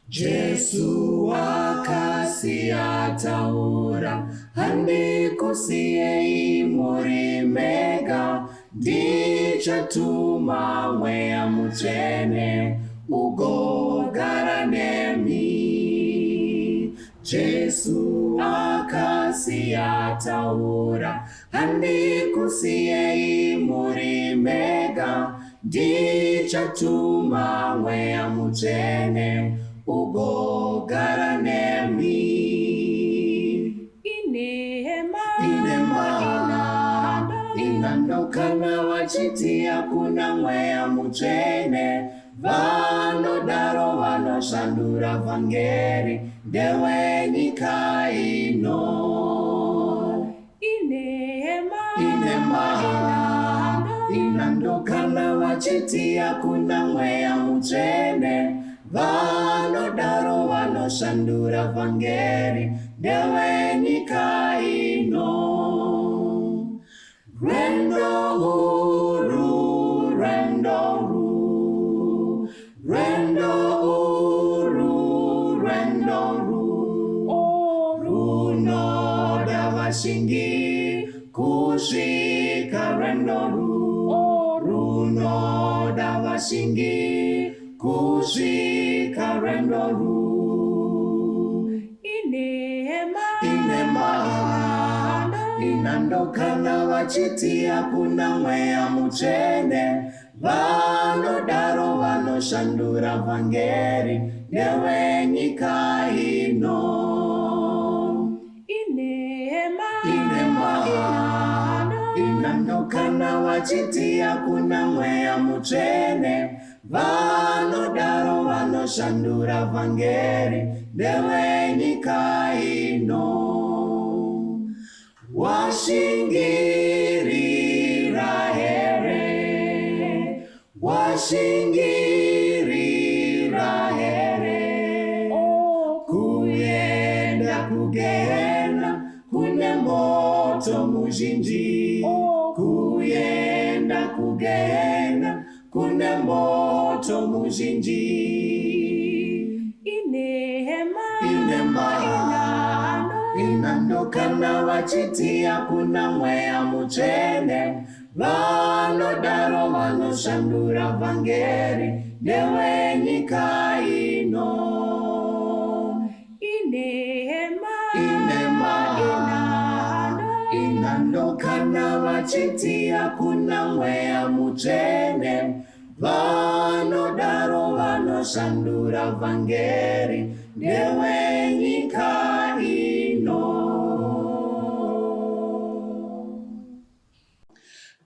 Jesu akasiyataura, handikusiye muri mega, ndichatuma mweya mutsvene ugogara nemi. Jesu akasiyataura, handikusiye muri mega, ndichatuma mweya mutsvene ugogara nemi. Inando kana wachiti hakuna mweya mutsvene, vanodaro vanoshandura vhangeri ndewe nyika ino. Inando kana wachiti hakuna mweya mutsvene, vanodaro vanoshandura vhangeri ndewe nyika ino. Rendo uru, rendo uru, rendo uru, rendo uru, runoda vashingi kusvika rendo ru, runoda vashingi kusvika rendo ru. Inando kana vachiti hakuna mweya mutsvene, vanodaro vanoshandura vhangeri ndewe nyika ino. Inando kana vachiti hakuna mweya mutsvene, vanodaro vanoshandura vhangeri ndewe nyika ino. Washingirira here, washingirira here, kuyenda kugehena kune moto muzhinji, kuyenda kugehena kune moto muzhinji. Inando kana vachiti hakuna mweya mutsvene, vanodaro vanoshandura vhangeri ndewe nyika ino. Inando kana vachiti hakuna mweya mutsvene, vanodaro vanoshandura vhangeri ndewe nyika ino.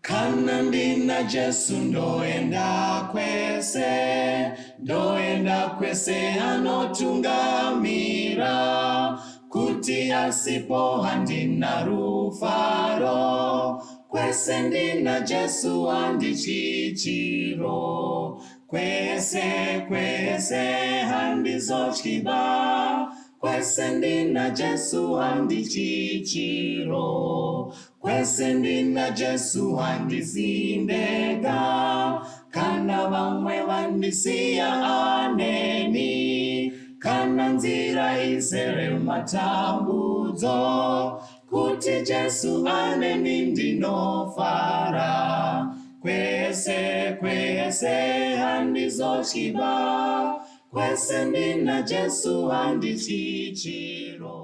Kana ndina Jesu ndoenda kwese anotungamira, kuti asipo handina rufaro, kwese ndina Jesu handichichiro, kwese handizotyiba, kwese ndina Jesu handichichiro, kwese ndina Jesu handizindega, kana vamwe vandisiya aneni, kana nzira izere matambudzo, kuti Jesu aneni ndinofara, kwese handizotyiba, kwese ndina Jesu handichichiro.